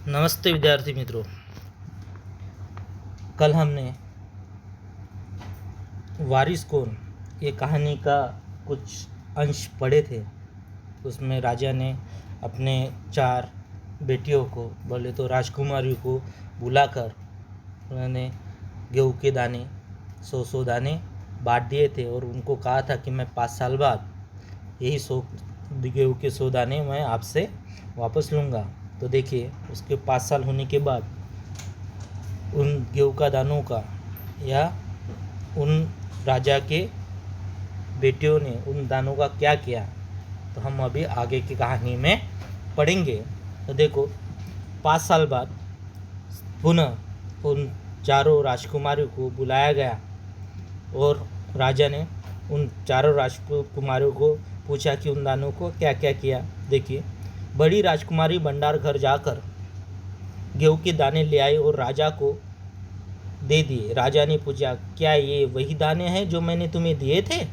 नमस्ते विद्यार्थी मित्रों। कल हमने वारिस कौन ये कहानी का कुछ अंश पढ़े थे। उसमें राजा ने अपने 4 बेटियों को, बोले तो राजकुमारियों को बुलाकर उन्होंने गेहूँ के दाने 100 दाने बांट दिए थे और उनको कहा था कि मैं 5 साल बाद यही 100 गेहूँ के 100 दाने मैं आपसे वापस लूँगा। तो देखिए, उसके 5 साल होने के बाद उन गेहूँ का दानों का या उन राजा के बेटियों ने उन दानों का क्या किया, तो हम अभी आगे की कहानी में पढ़ेंगे। तो देखो, 5 साल बाद पुनः उन चारों राजकुमारियों को बुलाया गया और राजा ने उन चारों राजकुमारियों को पूछा कि उन दानों को क्या क्या किया। देखिए, बड़ी राजकुमारी भंडार घर जाकर गेहूं के दाने ले आई और राजा को दे दिए। राजा ने पूछा, क्या ये वही दाने हैं जो मैंने तुम्हें दिए थे?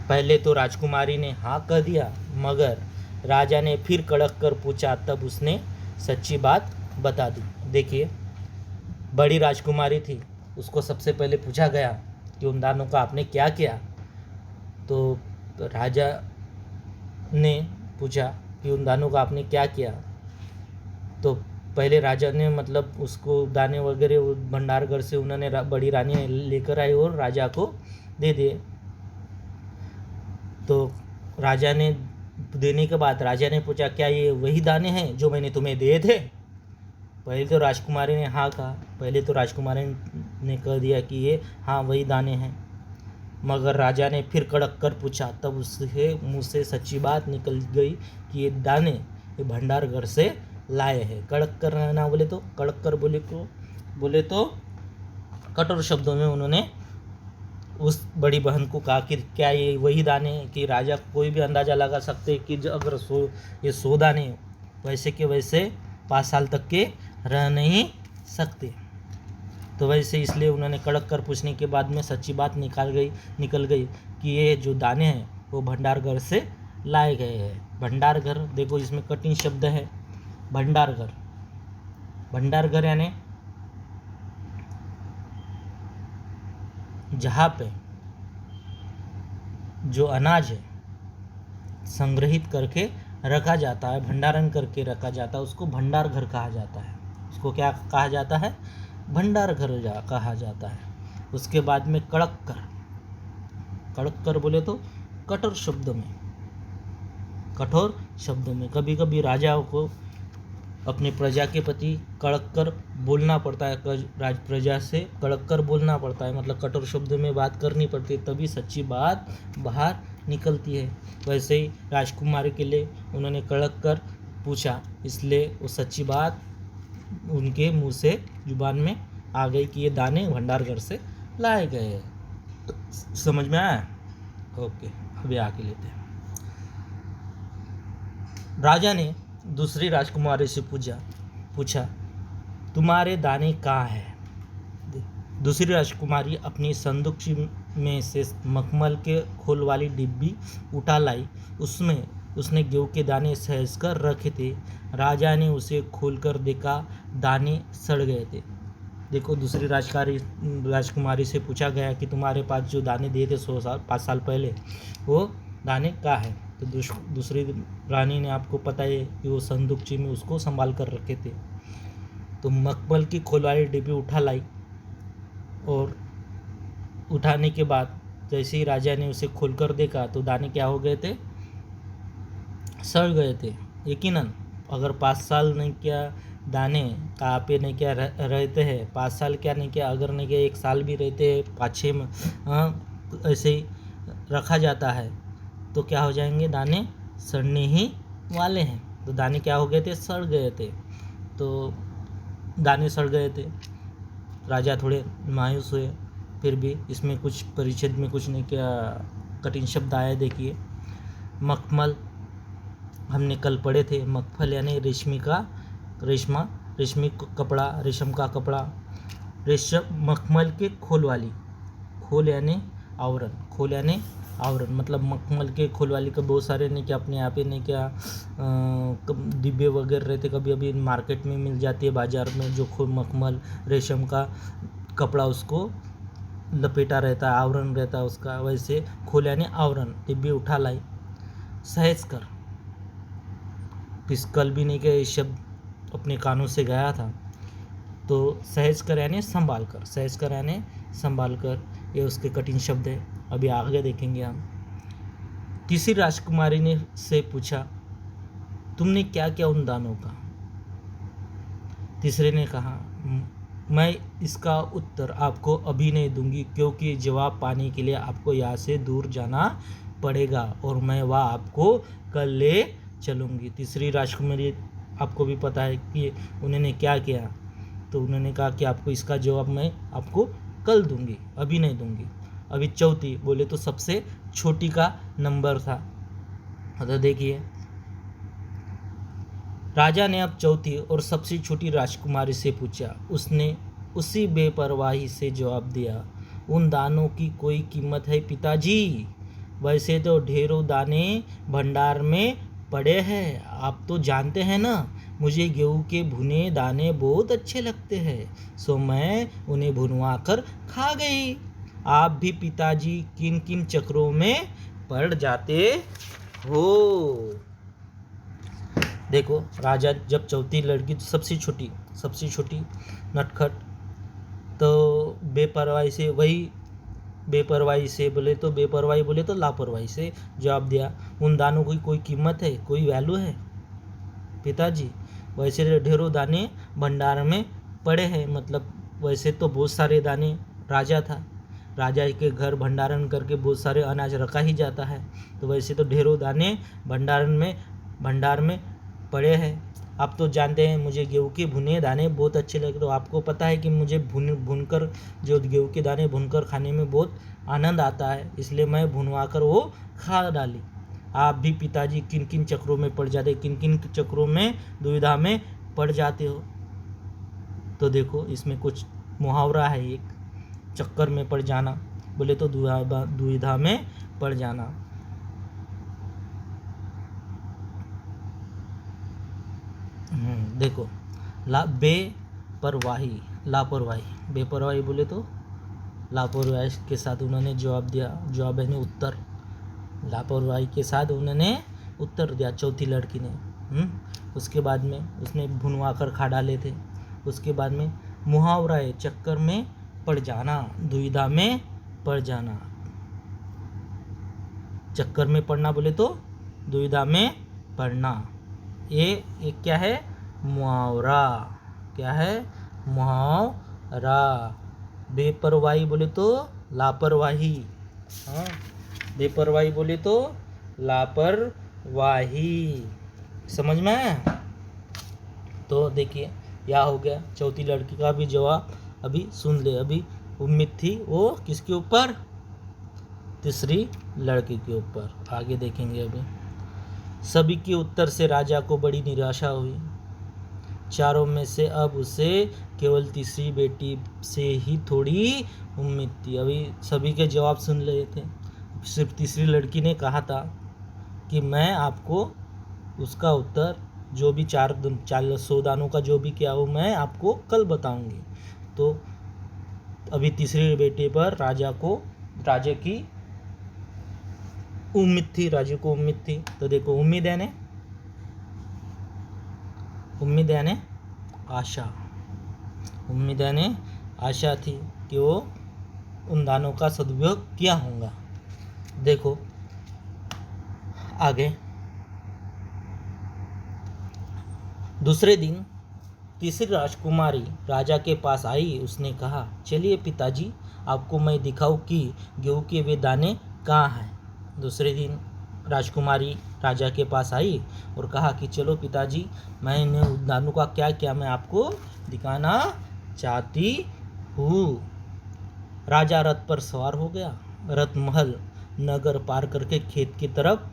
पहले तो राजकुमारी ने हाँ कह दिया, मगर राजा ने फिर कड़क कर पूछा, तब उसने सच्ची बात बता दी। देखिए, बड़ी राजकुमारी थी, उसको सबसे पहले पूछा गया कि उन दानों का आपने क्या किया। तो राजा ने पूछा कि उन दानों का आपने क्या किया। तो पहले राजा ने मतलब उसको दाने वगैरह भंडार घर से उन्होंने बड़ी रानी ने लेकर आई और राजा को दे दिए। तो राजा ने देने के बाद राजा ने पूछा, क्या ये वही दाने हैं जो मैंने तुम्हें दिए थे? पहले तो राजकुमारी ने हाँ कहा। पहले तो राजकुमारी ने कह दिया कि ये हाँ वही दाने हैं, मगर राजा ने फिर कड़क कर पूछा। तब उसके मुंह से सच्ची बात निकल गई कि ये दाने ये भंडार घर से लाए हैं। कड़क कर ना बोले तो कड़क कर बोले तो कठोर शब्दों में उन्होंने उस बड़ी बहन को कहा कि क्या ये वही दाने हैं? कि राजा कोई भी अंदाज़ा लगा सकते कि अगर ये 100 दाने वैसे के वैसे 5 साल तक के रह नहीं सकते। तो वैसे इसलिए उन्होंने कड़क कर पूछने के बाद में सच्ची बात निकल गई कि ये जो दाने हैं वो भंडार घर से लाए गए हैं। भंडार घर, देखो इसमें कठिन शब्द है। भंडार घर, भंडार घर यानी जहाँ पे जो अनाज है संग्रहित करके रखा जाता है, भंडारण करके रखा जाता है, उसको भंडार घर कहा जाता है। उसको क्या कहा जाता है? भंडार घर कहा जाता है। उसके बाद में कड़क कर बोले तो कठोर शब्दों में कभी कभी राजाओं को अपने प्रजा के प्रति कड़क कर बोलना पड़ता है। प्रजा से कड़क कर बोलना पड़ता है, मतलब कठोर शब्दों में बात करनी पड़ती है, तभी सच्ची बात बाहर निकलती है। वैसे ही राजकुमारी के लिए उन्होंने कड़क कर पूछा, इसलिए वो सच्ची बात उनके मुंह से जुबान में आ गई कि ये दाने भंडार घर से लाए गए हैं। समझ में आया? ओके, अभी आके लेते हैं। राजा ने दूसरी राजकुमारी से पूछा, तुम्हारे दाने कहाँ हैं? दूसरी राजकुमारी अपनी संदूक में से मखमल के खोल वाली डिब्बी उठा लाई। उसमें उसने गेहूं के दाने सहज कर रखे थे। राजा ने उसे खोलकर देखा, दाने सड़ गए थे। देखो, दूसरी राजकुमारी से पूछा गया कि तुम्हारे पास जो दाने दिए थे 5 साल पहले, वो दाने कहाँ हैं? तो दूसरी रानी ने, आपको पता है कि वो संदूकची में उसको संभाल कर रखे थे। तो मखमल की खोल वाली डिब्बी उठा लाई और उठाने के बाद जैसे ही राजा ने उसे खोलकर देखा तो दाने क्या हो गए थे? सड़ गए थे। यकीनन अगर 5 साल नहीं किया दाने कहाँ पे नहीं क्या रहते हैं, 5 साल क्या नहीं किया, अगर नहीं किया 1 साल भी रहते हैं, 5-6 में ऐसे ही रखा जाता है, तो क्या हो जाएंगे? दाने सड़ने ही वाले हैं। तो दाने क्या हो गए थे? सड़ गए थे। तो दाने सड़ गए थे, राजा थोड़े मायूस हुए। फिर भी इसमें कुछ परिच्छेद में कुछ नहीं क्या कठिन शब्द आया। देखिए, मखमल हमने कल पढ़े थे। मखमल यानी रेशमी कपड़ा, रेशम का कपड़ा। रेशम मखमल के खोल वाली, खोल यानी आवरण, खोल यानी आवरण मतलब मखमल के खोल वाली का बहुत सारे ने क्या अपने यहाँ पे ने क्या डिब्बे वगैरह रहते, कभी अभी मार्केट में मिल जाती है बाजार में, जो मखमल रेशम का कपड़ा उसको लपेटा रहता है, आवरण रहता है उसका, वैसे खोल यानी आवरण। डिब्बे उठा लाई, सहज कर, कल भी नहीं के शब्द अपने कानों से गया था, तो सहज कर यानी संभाल कर, सहज कर यानी संभाल कर, ये उसके कठिन शब्द है। अभी आगे देखेंगे हम। तीसरी राजकुमारी ने से पूछा, तुमने क्या किया उन दानों का? तीसरे ने कहा, मैं इसका उत्तर आपको अभी नहीं दूंगी, क्योंकि जवाब पाने के लिए आपको यहाँ से दूर जाना पड़ेगा और मैं वहाँ आपको कल ले चलूँगी। तीसरी राजकुमारी, आपको भी पता है कि उन्होंने क्या किया, तो उन्होंने कहा कि आपको इसका जवाब मैं आपको कल दूंगी, अभी नहीं दूंगी। अभी चौथी, बोले तो सबसे छोटी का नंबर था। तो देखिए, राजा ने अब चौथी और सबसे छोटी राजकुमारी से पूछा। उसने उसी बेपरवाही से जवाब दिया, उन दानों की कोई कीमत है पिताजी? वैसे तो ढेरों दाने भंडार में पड़े हैं, आप तो जानते हैं ना, मुझे गेहूं के भुने दाने बहुत अच्छे लगते हैं, सो मैं उन्हें भुनवा कर खा गई। आप भी पिताजी किन किन चक्रों में पड़ जाते हो? देखो, राजा जब चौथी लड़की, सबसे छोटी नटखट, तो बेपरवाही बोले तो लापरवाही से जवाब दिया, उन दानों की कोई कीमत है, कोई वैल्यू है पिताजी? वैसे ढेरों दाने भंडार में पड़े हैं, मतलब वैसे तो बहुत सारे दाने, राजा था, राजा के घर भंडारण करके बहुत सारे अनाज रखा ही जाता है, तो वैसे तो ढेरों दाने भंडार में पड़े हैं। आप तो जानते हैं मुझे गेहूं के भुने दाने बहुत अच्छे लगते, तो आपको पता है कि मुझे भुनकर जो गेहूं के दाने भुनकर खाने में बहुत आनंद आता है, इसलिए मैं भुनवा कर वो खा डाली। आप भी पिताजी किन किन चक्रों में पड़ जाते, किन किन चक्रों में, दुविधा में पड़ जाते हो? तो देखो, इसमें कुछ मुहावरा है, एक चक्कर में पड़ जाना, बोले तो दुविधा में पड़ जाना। देखो, बेपरवाही बोले तो लापरवाही के साथ उन्होंने जवाब दिया, जवाब है उत्तर, लापरवाही के साथ उन्होंने उत्तर दिया चौथी लड़की ने। उसके बाद में उसने भुनवा कर खा डाले थे। उसके बाद में मुहावरा है, चक्कर में पड़ जाना, दुविधा में पड़ जाना। चक्कर में पड़ना बोले तो दुविधा में पड़ना, ये क्या है? मुहावरा। क्या है? मुहावरा। बेपरवाही बोले तो लापरवाही, हाँ, बेपरवाही बोले तो लापरवाही, समझ में आया? तो देखिए, यह हो गया चौथी लड़की का भी जवाब। अभी सुन ले, अभी उम्मीद थी वो किसके ऊपर? तीसरी लड़की के ऊपर। आगे देखेंगे। अभी सभी के उत्तर से राजा को बड़ी निराशा हुई। चारों में से अब उसे केवल तीसरी बेटी से ही थोड़ी उम्मीद थी। अभी सभी के जवाब सुन रहे थे, सिर्फ तीसरी लड़की ने कहा था कि मैं आपको उसका उत्तर, जो भी 400 दानों का जो भी किया हो, मैं आपको कल बताऊंगी। तो अभी तीसरी बेटी पर राजा की उम्मीद थी, राजा को उम्मीद थी। तो देखो, उम्मीद यानी आशा, उम्मीद यानी आशा थी कि वो उन दानों का सदुपयोग किया होगा। देखो आगे। दूसरे दिन तीसरी राजकुमारी राजा के पास आई। उसने कहा, चलिए पिताजी, आपको मैं दिखाऊं कि गेहूं के वे दाने कहाँ हैं। दूसरे दिन राजकुमारी राजा के पास आई और कहा कि चलो पिताजी, मैंने उन दानों का क्या किया मैं आपको दिखाना चाहती हूँ। राजा रथ पर सवार हो गया। रथ महल नगर पार करके खेत की तरफ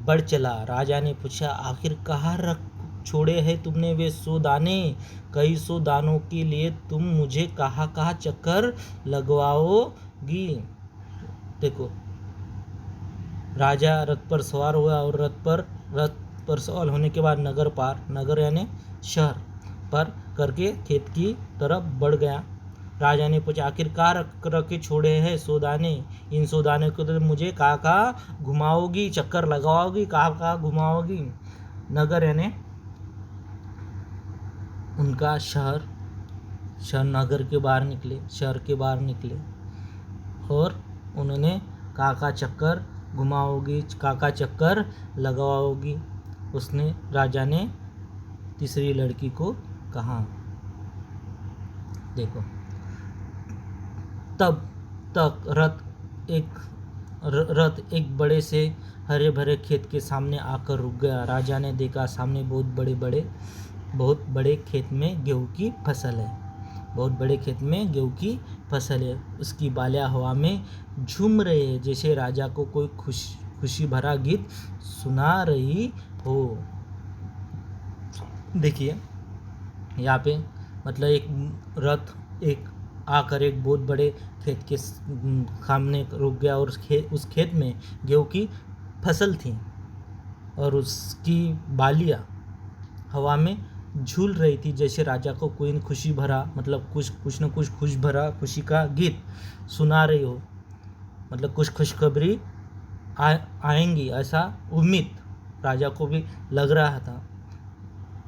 बढ़ चला। राजा ने पूछा, आखिर कहाँ रख छोड़े हैं तुमने वे 100 दाने? कई 100 दानों के लिए तुम मुझे कहाँ कहाँ चक्कर लगवाओगी? देखो, राजा रथ पर सवार हुआ और रथ पर सवार होने के बाद नगर यानी शहर पर करके खेत की तरफ बढ़ गया। राजा ने पूछा, आखिर कहाँ रख के छोड़े हैं सोदाने? इन सोदाने को तो मुझे कहाँ घुमाओगी, चक्कर लगाओगी, कहाँ घुमाओगी? नगर यानी उनका शहर नगर के बाहर निकले, शहर के बाहर निकले और उन्होंने कहाँ चक्कर घुमाओगी, कहाँ चक्कर लगाओगी, उसने राजा ने तीसरी लड़की को कहा। देखो, तब तक रथ एक बड़े से हरे भरे खेत के सामने आकर रुक गया। राजा ने देखा सामने बहुत बड़े खेत में गेहूं की फसल है। बहुत बड़े खेत में गेहूं की फसल है। उसकी बालियां हवा में झूम रहे हैं, जैसे राजा को कोई खुशी भरा गीत सुना रही हो। देखिए यहाँ पे मतलब एक रथ आकर एक बहुत बड़े खेत के सामने रुक गया और उस खेत में गेहूं की फसल थी और उसकी बालियां हवा में झूल रही थी, जैसे राजा को कोई खुशी भरा मतलब कुछ न कुछ खुशी का गीत सुना रही हो। मतलब कुछ खुशखबरी आएंगी, ऐसा उम्मीद राजा को भी लग रहा था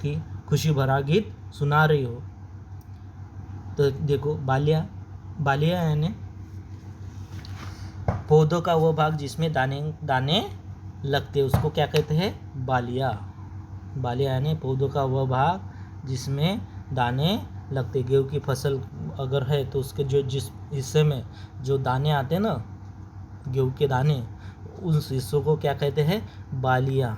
कि खुशी भरा गीत सुना रही हो। तो देखो, बालिया यानी पौधों का वो भाग जिसमें दाने लगते, उसको क्या कहते हैं? बालिया यानी पौधों का वह भाग जिसमें दाने लगते। गेहूं की फसल अगर है तो उसके जिस हिस्से में जो दाने आते हैं ना, गेहूं के दाने, उस हिस्सों को क्या कहते हैं? बालिया।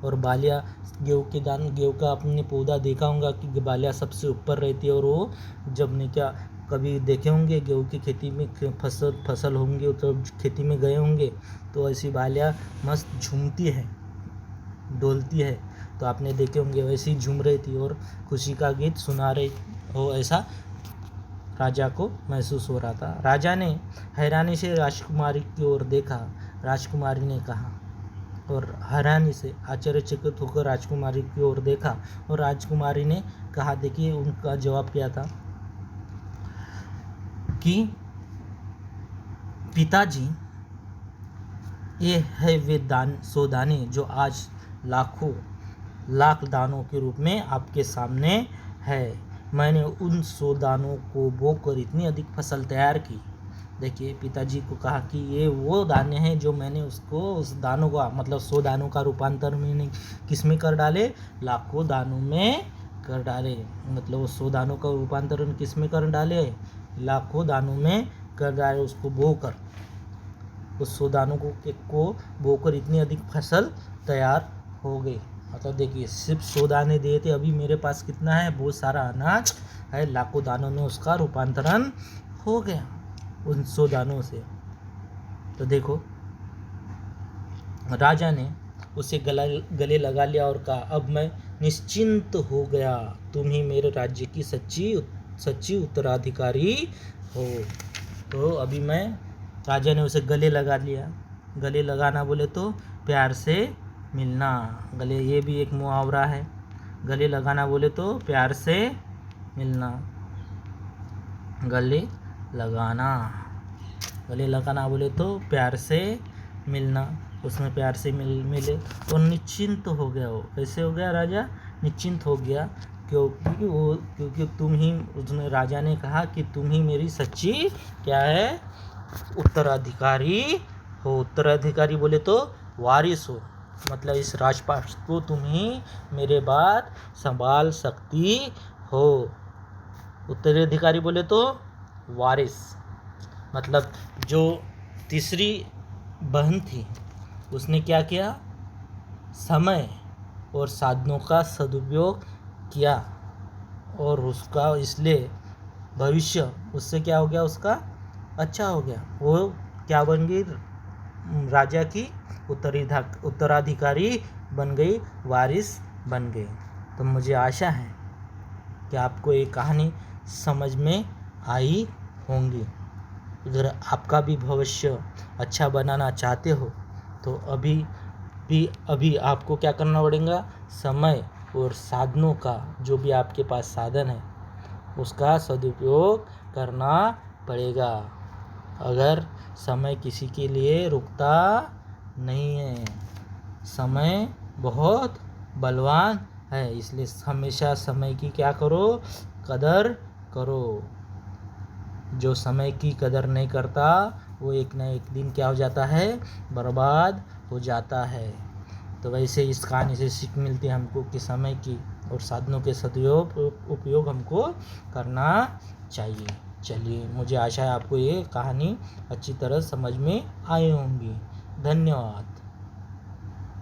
और बालिया गेहूं का आपने पौधा देखा होगा कि बालिया सबसे ऊपर रहती है और वो जब नहीं क्या कभी देखे होंगे गेहूं की खेती में फसल होंगे तो खेती में गए होंगे तो ऐसी बालिया मस्त झूमती है, डोलती है, तो आपने देखे होंगे वैसे ही झूम रही थी और खुशी का गीत सुना रही हो, ऐसा राजा को महसूस हो रहा था। राजा ने हैरानी से राजकुमारी की ओर देखा। राजकुमारी ने कहा और हैरानी से आश्चर्यचकित होकर राजकुमारी की ओर देखा और राजकुमारी ने कहा, देखिए उनका जवाब क्या था कि पिताजी, ये है वे दाने जो आज लाख दानों के रूप में आपके सामने है। मैंने उन 100 दानों को बोकर इतनी अधिक फसल तैयार की। देखिए, पिताजी को कहा कि ये वो दाने हैं जो मैंने उस दानों का मतलब 100 दानों का रूपांतर मैंने किस में कर डाले? लाखों दानों में कर डाले। मतलब वो 100 दानों का रूपांतरण किस में कर डाले? लाखों दानों में कर डाले। उसको बोकर, उस 100 दानों को बोकर इतनी अधिक फसल तैयार हो गई। मतलब देखिए, सिर्फ 100 दाने दिए थे, अभी मेरे पास कितना है? बहुत सारा अनाज है, लाखों दानों में उसका रूपांतरण हो गया उन 100 दानों से। तो देखो, राजा ने उसे गले लगा लिया और कहा, अब मैं निश्चिंत हो गया, तुम ही मेरे राज्य की सच्ची उत्तराधिकारी हो। तो अभी मैं, राजा ने उसे गले लगा लिया। गले लगाना बोले तो प्यार से मिलना। गले, ये भी एक मुहावरा है। गले लगाना बोले तो प्यार से मिलना। गले लगाना बोले तो प्यार से मिलना। उसमें प्यार से मिले तो निश्चिंत हो गया। वो कैसे हो गया? राजा निश्चिंत हो गया क्योंकि तुम ही, उसने राजा ने कहा कि तुम ही मेरी सच्ची क्या है? उत्तराधिकारी हो। उत्तराधिकारी बोले तो वारिस हो, मतलब इस राजपाट को तुम ही मेरे बाद संभाल सकती हो। उत्तराधिकारी बोले तो वारिस, मतलब जो तीसरी बहन थी उसने क्या किया? समय और साधनों का सदुपयोग किया और उसका इसलिए भविष्य उससे क्या हो गया? उसका अच्छा हो गया। वो क्या बन गई? राजा की उत्तराधिकारी बन गई, वारिस बन गई। तो मुझे आशा है कि आपको ये कहानी समझ में आई होंगी। अगर आपका भी भविष्य अच्छा बनाना चाहते हो तो अभी आपको क्या करना पड़ेगा, समय और साधनों का, जो भी आपके पास साधन है उसका सदुपयोग करना पड़ेगा। अगर समय किसी के लिए रुकता नहीं है, समय बहुत बलवान है, इसलिए हमेशा समय की क्या करो, कदर करो। जो समय की कदर नहीं करता वो एक ना एक दिन क्या हो जाता है, बर्बाद हो जाता है। तो वैसे इस कहानी से सीख मिलती है हमको कि समय की और साधनों के उपयोग हमको करना चाहिए। चलिए, मुझे आशा है आपको ये कहानी अच्छी तरह समझ में आई होंगी। धन्यवाद।